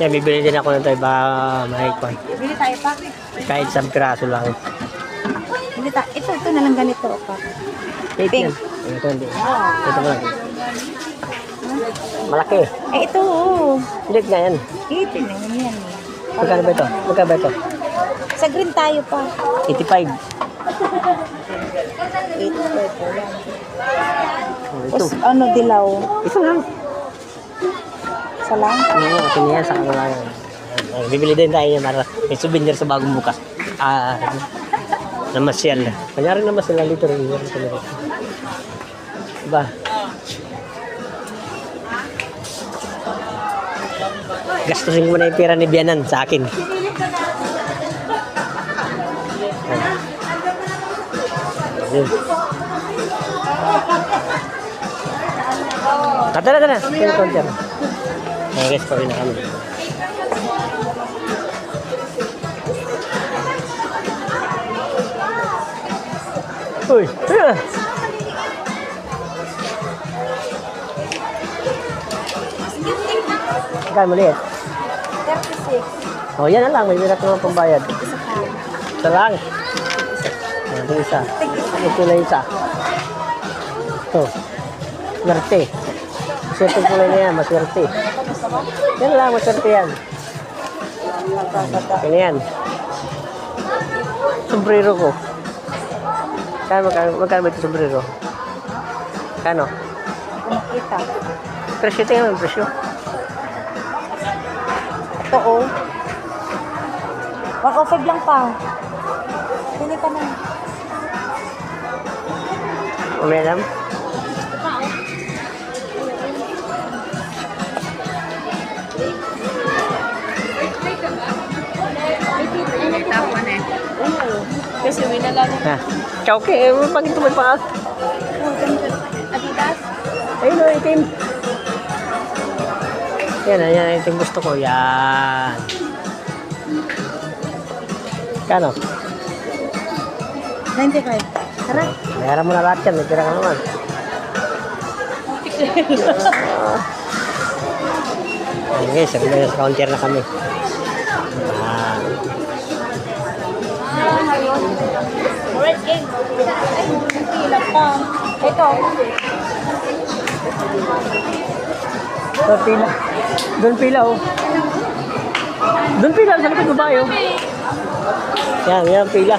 Yan, bibili din ako ng tayo ba mahikwan. Bili tayo pa. Kahit isang piraso lang. Bili tayo. Ito na lang ganito. Pa. Pink yan. Ito hindi. Ito mo lang. Malaki. Eh, ito. Pilit nga yan. Ito na yan. Magkano ba ito? Magkano ba ito? Sa green tayo pa. 85. 85 po lang. Ito. Tapos, ano, dilaw. Ito lang. Isa lang. Oo, ito niya sa kanila. Bibili din tayo niya para may souvenir sa bagong bukas. Namasyal. Kanyari namasyal dito rin. Diba? Gastusin ko na yung pera ni Bianan sa akin. Ayun. Tara. Yung counter. Okay, guys, pauwi na kami. Uy, ayun. Magkano muli eh? 36. Oh, yan na lang. May birat naman pambayad. Isa pa. Isa lang. Ito isa. Ito na isa. Ito. Swerte. Swerte kulay na yan. Maswerte. Yan lang. Maswerte yan. Yan yan. Sombrero ko. Magkano ba ito sombrero? Kano? Makita. Presyo. Tingnan mo yung presyo. Ito, oh. 105 lang pa. Pili ka na. Madam? Kasi may nalala. Ha? Chowke. Bakit ito may paka? Adidas? Ayun o, itim. Yan, itim gusto ko. Yan. Kano? 95. Tara. Bayaran mo na lahat yan. May tira ka naman. Okay, sabi na sa counter na kami. Alright, game. Ay, pila pa. Ito. Doon pila. Doon pila, oh. Doon pila, sa likod babae, oh. Yan pila.